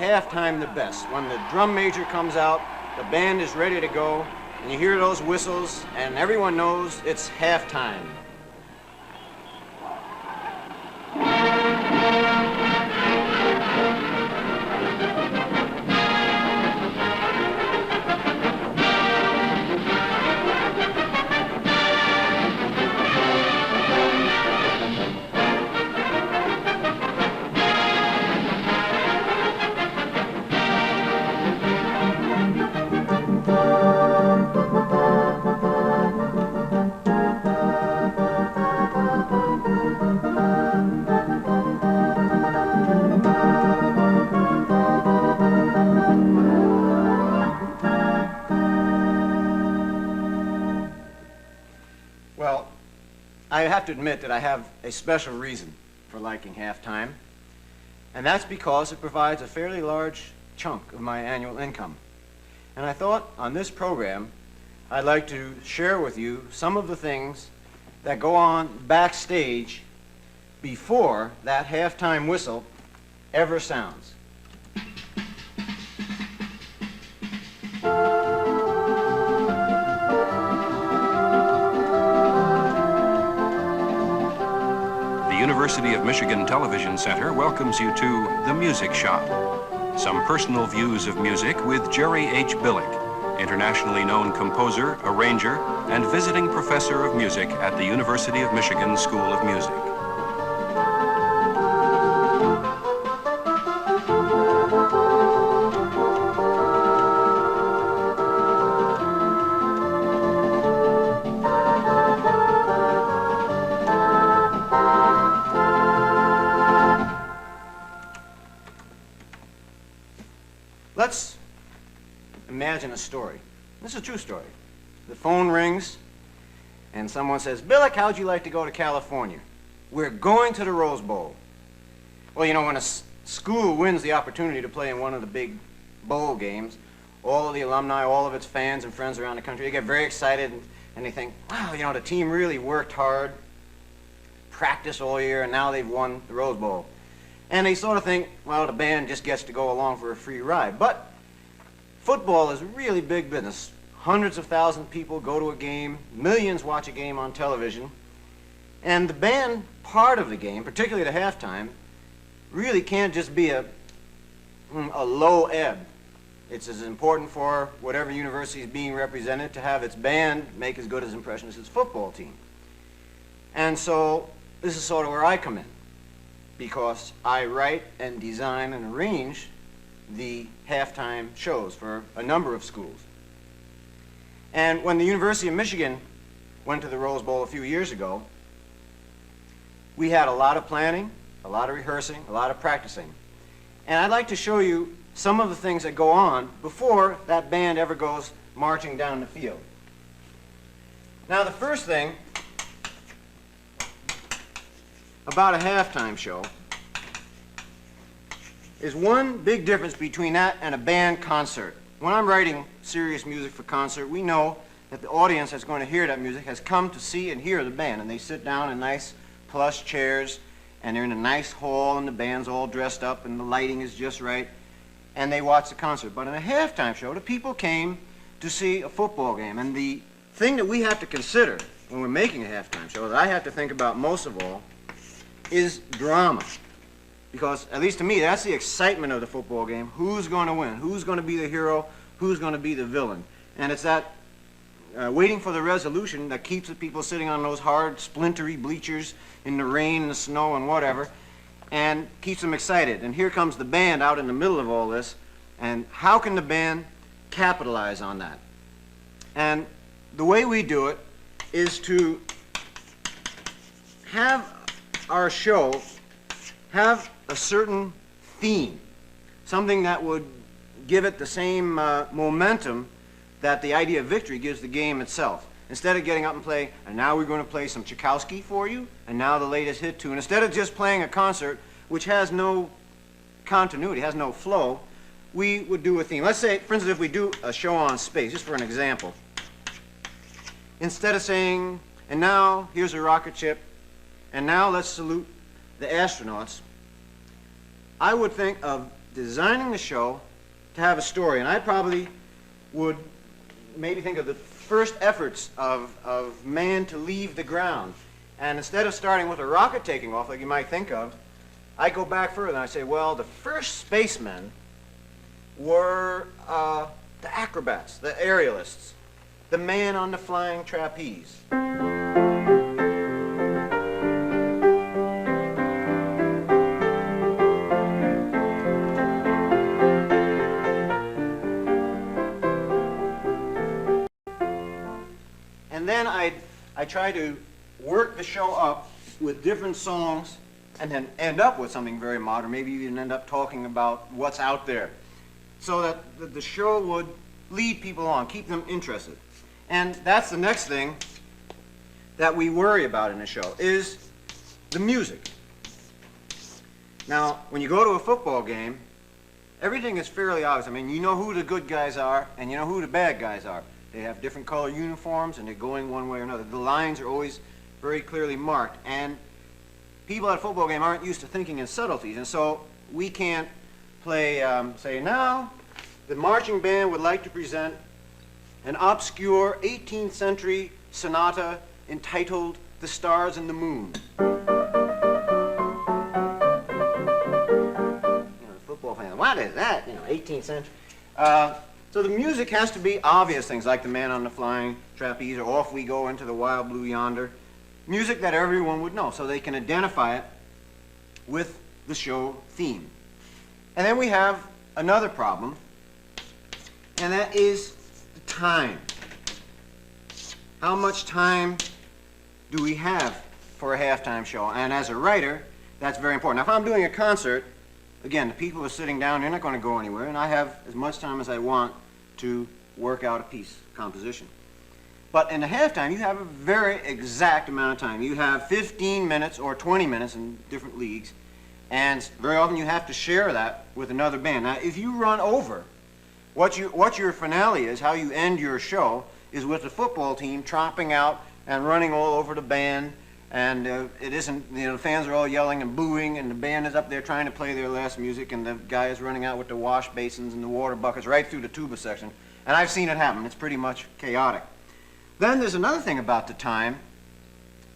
halftime the best. When the drum major comes out, the band is ready to go, and you hear those whistles, and everyone knows it's halftime. Well, I have to admit that I have a special reason for liking halftime, and that's because it provides a fairly large chunk of my annual income. And I thought on this program I'd like to share with you some of the things that go on backstage before that halftime whistle ever sounds. The University of Michigan Television Center welcomes you to The Music Shop. Some personal views of music with Jerry H. Bilik, internationally known composer, arranger, and visiting professor of music at the University of Michigan School of Music. Let's imagine a story. This is a true story. The phone rings, and someone says, "Bilik, how'd you like to go to California? We're going to the Rose Bowl." Well, you know, when a school wins the opportunity to play in one of the big bowl games, all of the alumni, all of its fans and friends around the country, they get very excited, and they think, wow, you know, the team really worked hard, practiced all year, and now they've won the Rose Bowl. And they sort of think, well, the band just gets to go along for a free ride. But football is really big business. Hundreds of thousands of people go to a game, millions watch a game on television, and the band part of the game, particularly the halftime, really can't just be a low ebb. It's as important for whatever university is being represented to have its band make as good an impression as its football team. And so this is sort of where I come in, because I write and design and arrange the halftime shows for a number of schools. And when the University of Michigan went to the Rose Bowl a few years ago, we had a lot of planning, a lot of rehearsing, a lot of practicing. And I'd like to show you some of the things that go on before that band ever goes marching down the field. Now, the first thing about a halftime show is one big difference between that and a band concert. When I'm writing serious music for concert, we know that the audience that's going to hear that music has come to see and hear the band, and they sit down in nice plush chairs, and they're in a nice hall, and the band's all dressed up, and the lighting is just right, and they watch the concert. But in a halftime show, the people came to see a football game, and the thing that we have to consider when we're making a halftime show, that I have to think about most of all, is drama. Because, at least to me, that's the excitement of the football game. Who's going to win? Who's going to be the hero? Who's going to be the villain? And it's that waiting for the resolution that keeps the people sitting on those hard, splintery bleachers in the rain, the snow, and whatever, and keeps them excited. And here comes the band out in the middle of all this, and how can the band capitalize on that? And the way we do it is to have our show have a certain theme, something that would give it the same momentum that the idea of victory gives the game itself. Instead of getting up and play, and now we're going to play some Tchaikovsky for you, and now the latest hit tune, instead of just playing a concert which has no continuity, has no flow, we would do a theme. Let's say, for instance, if we do a show on space, just for an example, instead of saying, and now here's a rocket ship, and now let's salute the astronauts, I would think of designing the show to have a story. And I probably would maybe think of the first efforts of man to leave the ground. And instead of starting with a rocket taking off, like you might think of, I go back further and I say, well, the first spacemen were the acrobats, the aerialists, the man on the flying trapeze. And then I try to work the show up with different songs and then end up with something very modern. Maybe even end up talking about what's out there, so that the show would lead people on, keep them interested. And that's the next thing that we worry about in the show, is the music. Now, when you go to a football game, everything is fairly obvious. I mean, you know who the good guys are and you know who the bad guys are. They have different color uniforms and they're going one way or another. The lines are always very clearly marked. And people at a football game aren't used to thinking in subtleties. And so we can't play, say, now the marching band would like to present an obscure 18th century sonata entitled The Stars and the Moon. You know, football fans, what is that? You know, 18th century. So the music has to be obvious things like the man on the flying trapeze or Off We Go into the Wild Blue Yonder. Music that everyone would know so they can identify it with the show theme. And then we have another problem, and that is the time. How much time do we have for a halftime show? And as a writer, that's very important. Now, if I'm doing a concert, again, the people are sitting down, they're not going to go anywhere, and I have as much time as I want to work out a piece, composition. But in the halftime, you have a very exact amount of time. You have 15 minutes or 20 minutes in different leagues, and very often you have to share that with another band. Now, if you run over, what your finale is, how you end your show, is with the football team tromping out and running all over the band, and it isn't, you know, the fans are all yelling and booing, and the band is up there trying to play their last music, and the guy is running out with the wash basins and the water buckets right through the tuba section. And I've seen it happen. It's pretty much chaotic. Then there's another thing about the time,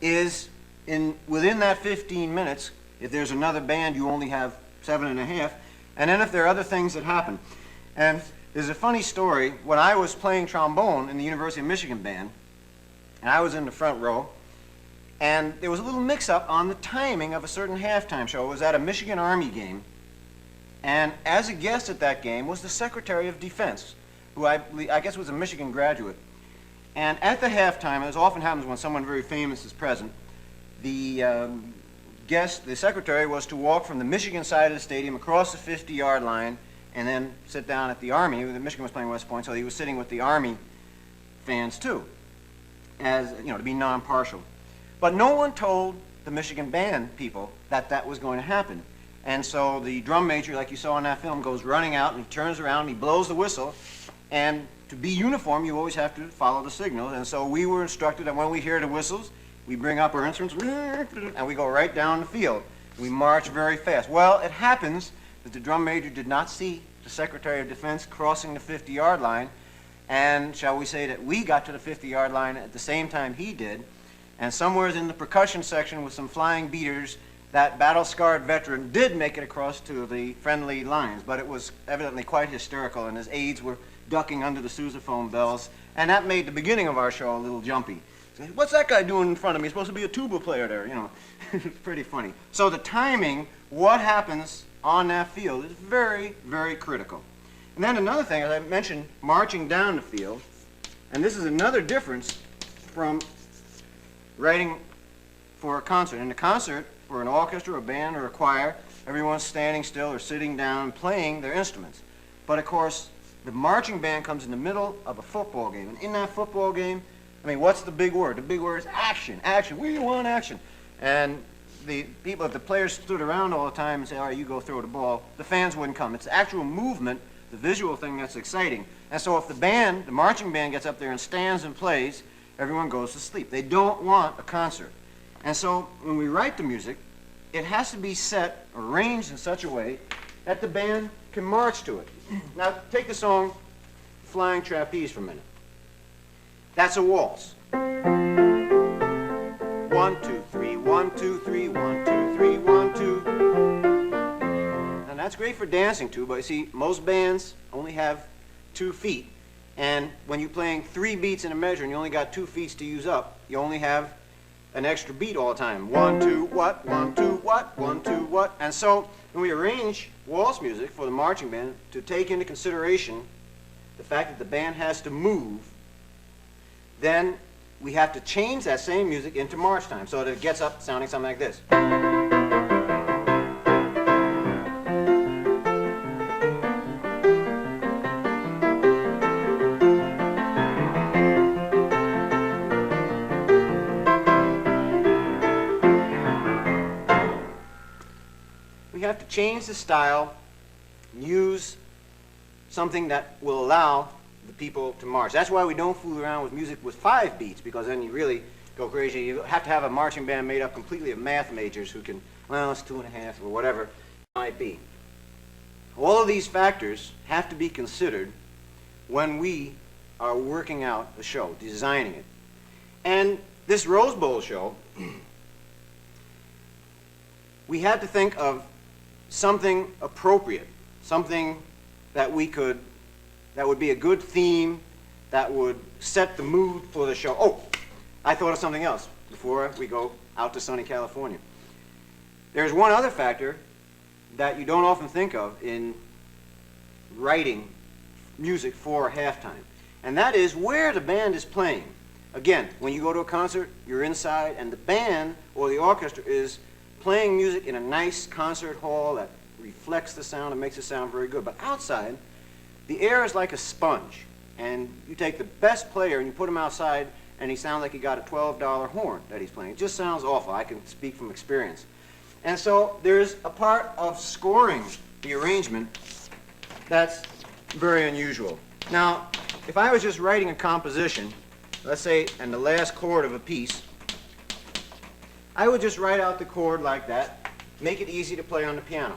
is within that 15 minutes, if there's another band, you only have 7.5, and then if there are other things that happen. And there's a funny story. When I was playing trombone in the University of Michigan band, and I was in the front row, and there was a little mix-up on the timing of a certain halftime show. It was at a Michigan Army game, and as a guest at that game was the Secretary of Defense, who I guess was a Michigan graduate. And at the halftime, as often happens when someone very famous is present, the the secretary was to walk from the Michigan side of the stadium across the 50-yard line and then sit down at the Army. Michigan was playing West Point, so he was sitting with the Army fans too, as you know, to be non-partial. But no one told the Michigan band people that that was going to happen. And so the drum major, like you saw in that film, goes running out and he turns around and he blows the whistle. And to be uniform, you always have to follow the signals. And so we were instructed that when we hear the whistles, we bring up our instruments and we go right down the field. We march very fast. Well, it happens that the drum major did not see the Secretary of Defense crossing the 50-yard line. And shall we say that we got to the 50-yard line at the same time he did. And somewhere in the percussion section with some flying beaters, that battle-scarred veteran did make it across to the friendly lines, but it was evidently quite hysterical, and his aides were ducking under the sousaphone bells, and that made the beginning of our show a little jumpy. What's that guy doing in front of me? He's supposed to be a tuba player there, you know. It's pretty funny. So the timing, what happens on that field, is very, very critical. And then another thing, as I mentioned, marching down the field, and this is another difference from writing for a concert. In a concert, for an orchestra, a band, or a choir, everyone's standing still or sitting down playing their instruments. But of course, the marching band comes in the middle of a football game. And in that football game, I mean, what's the big word? The big word is action, action. We want action. And the people, if the players stood around all the time and say, all right, you go throw the ball, the fans wouldn't come. It's the actual movement, the visual thing that's exciting. And so if the band, the marching band gets up there and stands and plays, everyone goes to sleep. They don't want a concert. And so when we write the music, it has to be set, arranged in such a way that the band can march to it. Now, take the song Flying Trapeze for a minute. That's a waltz. 1, 2, 3, 1, 2, 3, 1, 2, 3, 1, 2. And that's great for dancing to, but you see, most bands only have 2 feet. And when you're playing 3 beats in a measure and you only got 2 feet to use up, you only have an extra beat all the time. 1, 2, what? 1, 2, what? 1, 2, what? And so when we arrange waltz music for the marching band to take into consideration the fact that the band has to move, then we have to change that same music into march time so that it gets up sounding something like this. We have to change the style and use something that will allow the people to march. That's why we don't fool around with music with 5 beats, because then you really go crazy. You have to have a marching band made up completely of math majors who can, well, it's 2.5 or whatever it might be. All of these factors have to be considered when we are working out a show, designing it. And this Rose Bowl show, we had to think of something appropriate, something that that would be a good theme, that would set the mood for the show. Oh, I thought of something else before we go out to sunny California. There's one other factor that you don't often think of in writing music for halftime, and that is where the band is playing. Again, when you go to a concert, you're inside, and the band or the orchestra is playing music in a nice concert hall that reflects the sound and makes it sound very good. But outside, the air is like a sponge, and you take the best player and you put him outside and he sounds like he got a $12 horn that he's playing. It just sounds awful. I can speak from experience. And so there's a part of scoring the arrangement that's very unusual. Now, if I was just writing a composition, let's say, and the last chord of a piece, I would just write out the chord like that, make it easy to play on the piano.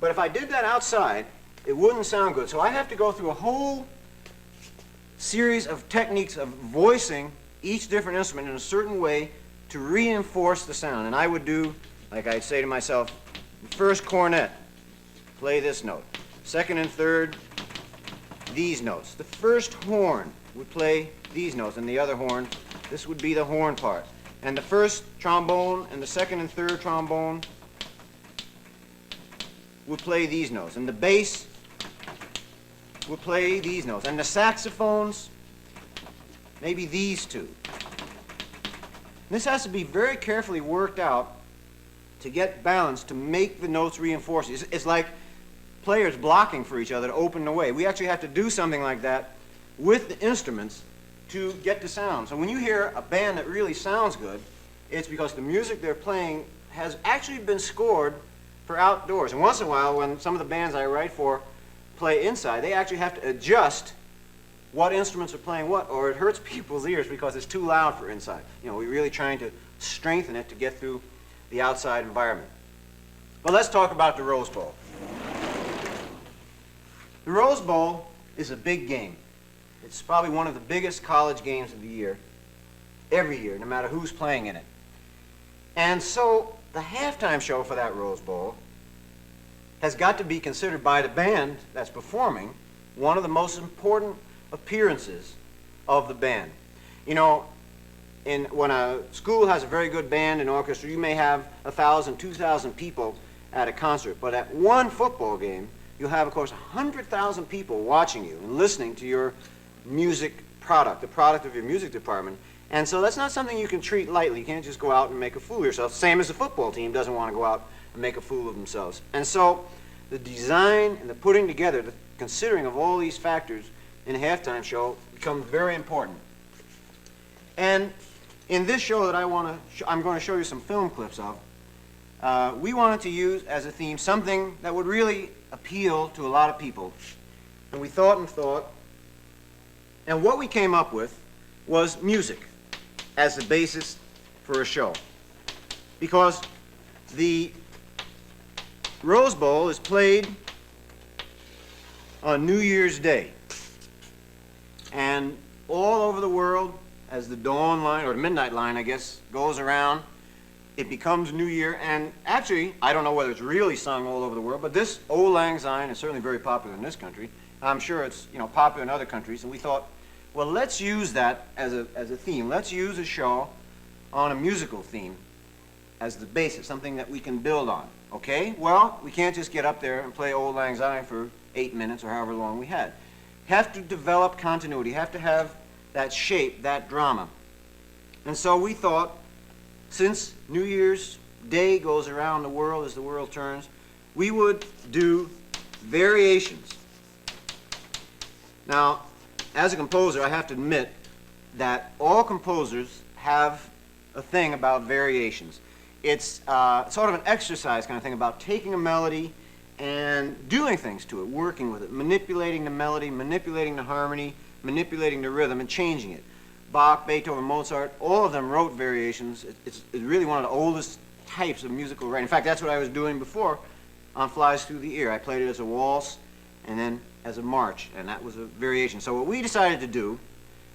But if I did that outside, it wouldn't sound good. So I have to go through a whole series of techniques of voicing each different instrument in a certain way to reinforce the sound. And I would do, like I'd say to myself, first cornet, play this note. Second and third, these notes. The first horn would play these notes, and the other horn, this would be the horn part. And the first trombone and the second and third trombone would play these notes. And the bass would play these notes. And the saxophones, maybe these two. And this has to be very carefully worked out to get balance, to make the notes reinforce. It's like players blocking for each other to open the way. We actually have to do something like that with the instruments to get the sound. So when you hear a band that really sounds good, it's because the music they're playing has actually been scored for outdoors. And once in a while, when some of the bands I write for play inside, they actually have to adjust what instruments are playing what, or it hurts people's ears because it's too loud for inside. You know, we're really trying to strengthen it to get through the outside environment. But let's talk about the Rose Bowl. The Rose Bowl is a big game. It's probably one of the biggest college games of the year, every year, no matter who's playing in it. And so the halftime show for that Rose Bowl has got to be considered by the band that's performing one of the most important appearances of the band. You know, when a school has a very good band and orchestra, you may have 1,000, 2,000 people at a concert, but at one football game, you'll have, of course, 100,000 people watching you and listening to your music product, the product of your music department. And so that's not something you can treat lightly. You can't just go out and make a fool of yourself. Same as the football team doesn't want to go out and make a fool of themselves. And so the design and the putting together, the considering of all these factors in a halftime show becomes very important. And in this show that I'm going to show you some film clips of, we wanted to use as a theme something that would really appeal to a lot of people. And we thought and thought, and what we came up with was music as the basis for a show. Because the Rose Bowl is played on New Year's Day. And all over the world, as the dawn line, or the midnight line, I guess, goes around, it becomes New Year. And actually, I don't know whether it's really sung all over the world, but this Auld Lang Syne is certainly very popular in this country. I'm sure it's, popular in other countries. And we thought, well, let's use that as a theme. Let's use a show on a musical theme as the basis, something that we can build on. Okay? Well, we can't just get up there and play Auld Lang Syne for 8 minutes or however long we had. Have to develop continuity, have to have that shape, that drama. And so we thought, since New Year's Day goes around the world as the world turns, we would do variations. Now, as a composer, I have to admit that all composers have a thing about variations. It's sort of an exercise kind of thing about taking a melody and doing things to it, working with it, manipulating the melody, manipulating the harmony, manipulating the rhythm, and changing it. Bach, Beethoven, Mozart, all of them wrote variations. It's really one of the oldest types of musical writing. In fact, that's what I was doing before on Flies Through the Ear. I played it as a waltz and then as a march, and that was a variation. So what we decided to do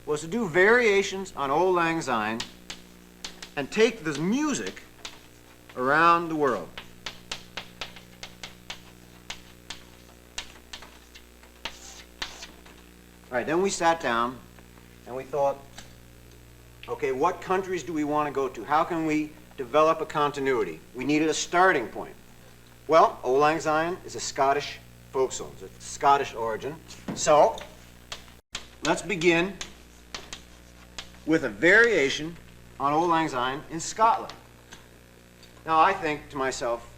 was to do variations on Auld Lang Syne and take this music around the world. All right, then we sat down and we thought, okay, what countries do we want to go to? How can we develop a continuity? We needed a starting point. Well, Auld Lang Syne is a Scottish folk song. It's a Scottish origin. So, let's begin with a variation on Auld Lang Syne in Scotland. Now, I think to myself,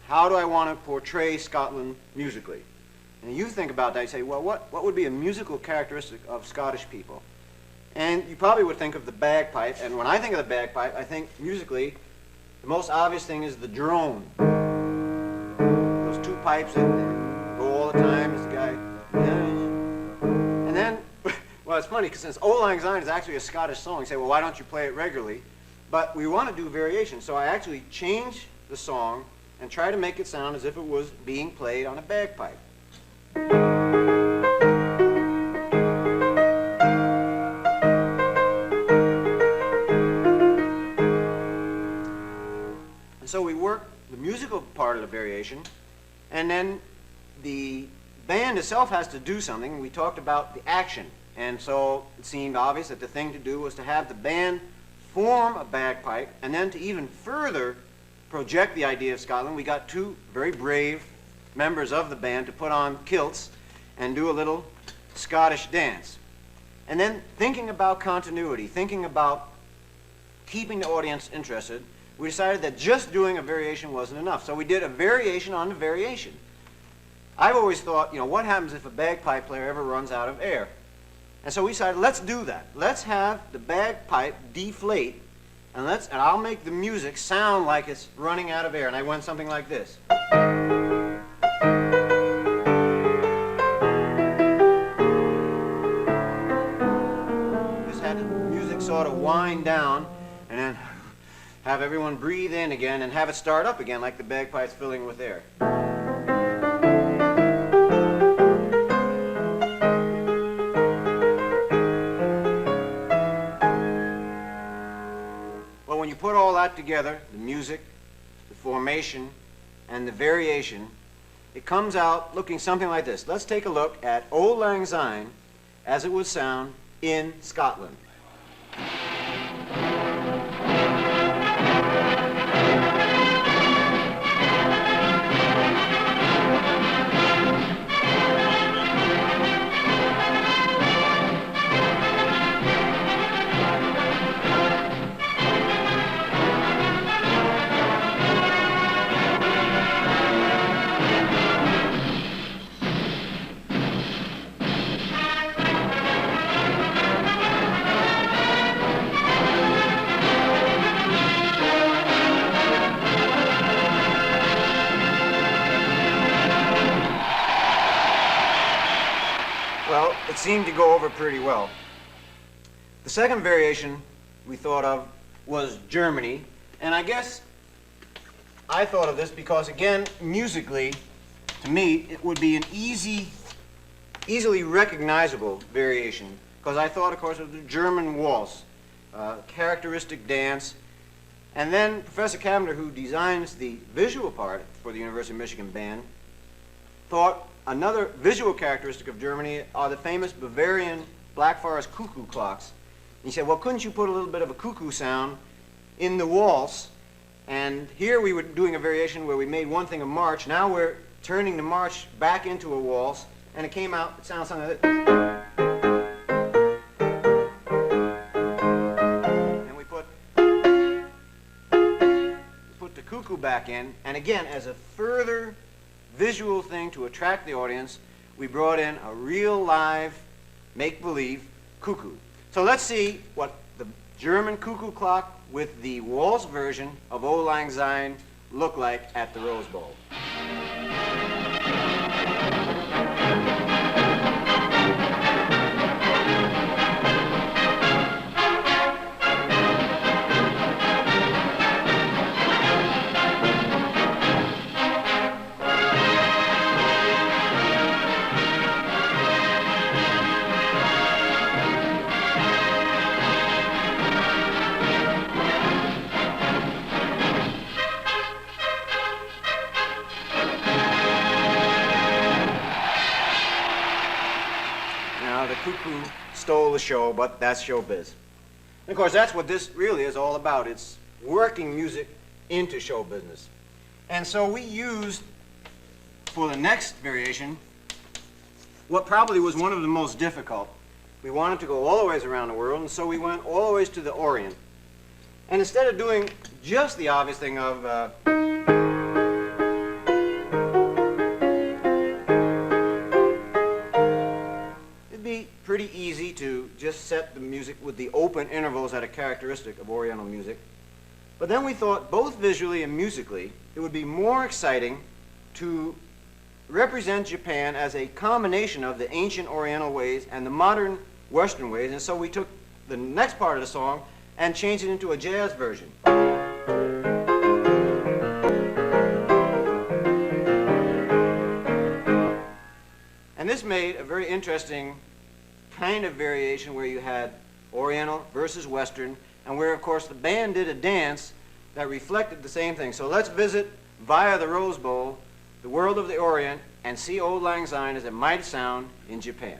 how do I want to portray Scotland musically? And you think about that, you say, well, what would be a musical characteristic of Scottish people? And you probably would think of the bagpipe, and when I think of the bagpipe, I think musically, the most obvious thing is the drone. Those two pipes that go all the time, this guy. And then, well, it's funny, because since Auld Lang Syne is actually a Scottish song, you say, well, why don't you play it regularly? But we want to do variations, so I actually change the song and try to make it sound as if it was being played on a bagpipe. And so we work the musical part of the variation, and then the band itself has to do something. We talked about the action, and so it seemed obvious that the thing to do was to have the band form a bagpipe, and then to even further project the idea of Scotland, we got two very brave members of the band to put on kilts and do a little Scottish dance. And then thinking about continuity, thinking about keeping the audience interested, we decided that just doing a variation wasn't enough. So we did a variation on the variation. I've always thought, what happens if a bagpipe player ever runs out of air? And so we decided, let's do that. Let's have the bagpipe deflate, and I'll make the music sound like it's running out of air. And I went something like this. Just had the music sort of wind down, and then have everyone breathe in again and have it start up again like the bagpipe's filling with air. Well, when you put all that together, the music, the formation, and the variation, it comes out looking something like this. Let's take a look at Auld Lang Syne as it would sound in Scotland. Well, it seemed to go over pretty well. The second variation we thought of was Germany, and I guess I thought of this because, again, musically, to me, it would be an easily recognizable variation, because I thought, of course, of the German waltz, characteristic dance. And then Professor Cavender, who designs the visual part for the University of Michigan band, thought another visual characteristic of Germany are the famous Bavarian Black Forest cuckoo clocks. And he said, well, couldn't you put a little bit of a cuckoo sound in the waltz? And here we were doing a variation where we made one thing a march. Now we're turning the march back into a waltz, and it came out, it sounds something like this. And we put the cuckoo back in, and again, as a further visual thing to attract the audience, we brought in a real live make-believe cuckoo. So let's see what the German cuckoo clock with the waltz version of Auld Lang Syne look like at the Rose Bowl. Cuckoo stole the show, but that's showbiz. And of course, that's what this really is all about. It's working music into show business. And so we used, for the next variation, what probably was one of the most difficult. We wanted to go all the ways around the world, and so we went all the ways to the Orient. And instead of doing just the obvious thing of pretty easy to just set the music with the open intervals that are characteristic of Oriental music. But then we thought, both visually and musically, it would be more exciting to represent Japan as a combination of the ancient Oriental ways and the modern Western ways. And so we took the next part of the song and changed it into a jazz version. And this made a very interesting kind of variation where you had Oriental versus Western, and where, of course, the band did a dance that reflected the same thing. So let's visit, via the Rose Bowl, the world of the Orient, and see Auld Lang Syne as it might sound in Japan.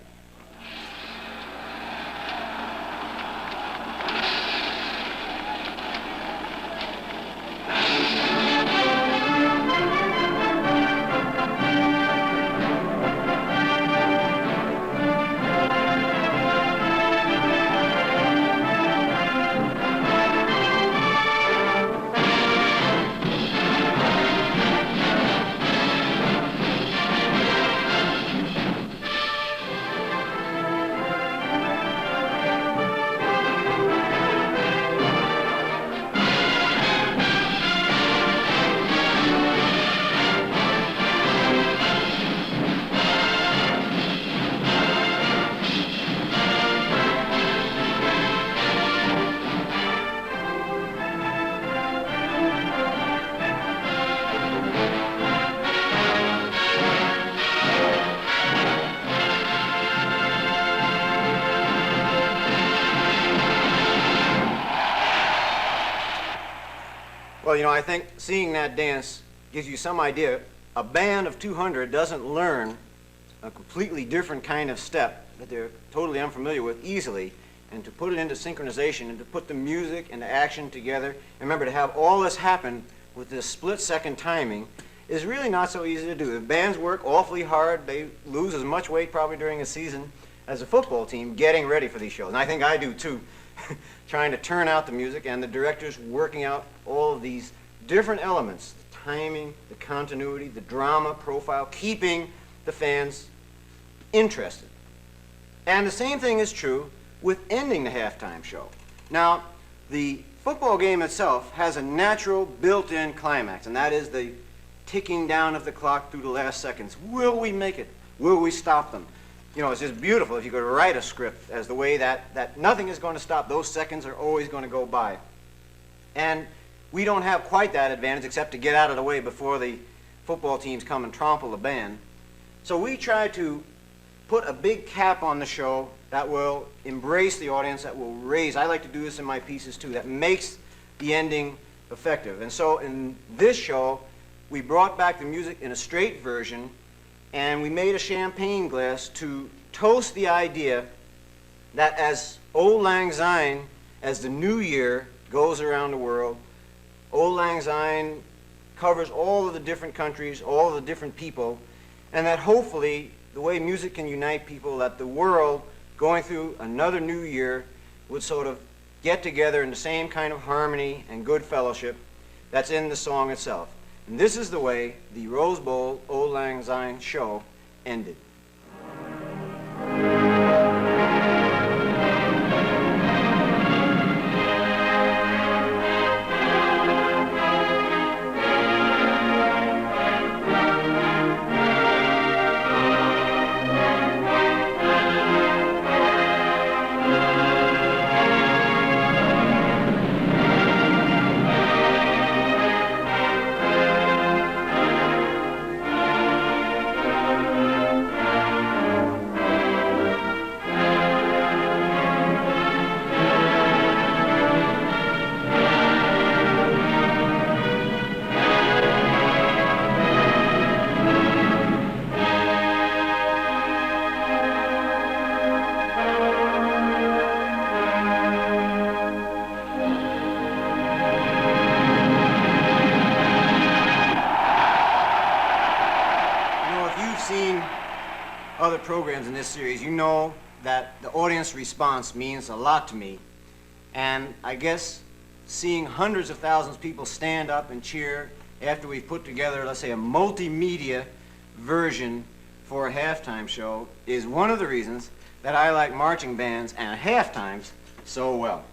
Well, you know, I think seeing that dance gives you some idea. A band of 200 doesn't learn a completely different kind of step that they're totally unfamiliar with easily, and to put it into synchronization and to put the music and the action together, and remember to have all this happen with this split-second timing is really not so easy to do. The bands work awfully hard. They lose as much weight probably during a season as a football team getting ready for these shows, and I think I do too. Trying to turn out the music, and the directors working out all of these different elements, the timing, the continuity, the drama profile, keeping the fans interested. And the same thing is true with ending the halftime show. Now, the football game itself has a natural built-in climax, and that is the ticking down of the clock through the last seconds. Will we make it? Will we stop them? You know, it's just beautiful if you could write a script as the way that nothing is going to stop. Those seconds are always going to go by. And we don't have quite that advantage except to get out of the way before the football teams come and trample the band. So we try to put a big cap on the show that will embrace the audience, that will raise, I like to do this in my pieces too, that makes the ending effective. And so in this show, we brought back the music in a straight version, and we made a champagne glass to toast the idea that as Auld Lang Syne, as the new year goes around the world, Auld Lang Syne covers all of the different countries, all of the different people, and that hopefully the way music can unite people, that the world going through another new year would sort of get together in the same kind of harmony and good fellowship that's in the song itself. And this is the way the Rose Bowl Auld Lang Syne show ended. Other programs in this series, you know that the audience response means a lot to me. And I guess seeing hundreds of thousands of people stand up and cheer after we've put together, let's say, a multimedia version for a halftime show is one of the reasons that I like marching bands and halftimes so well.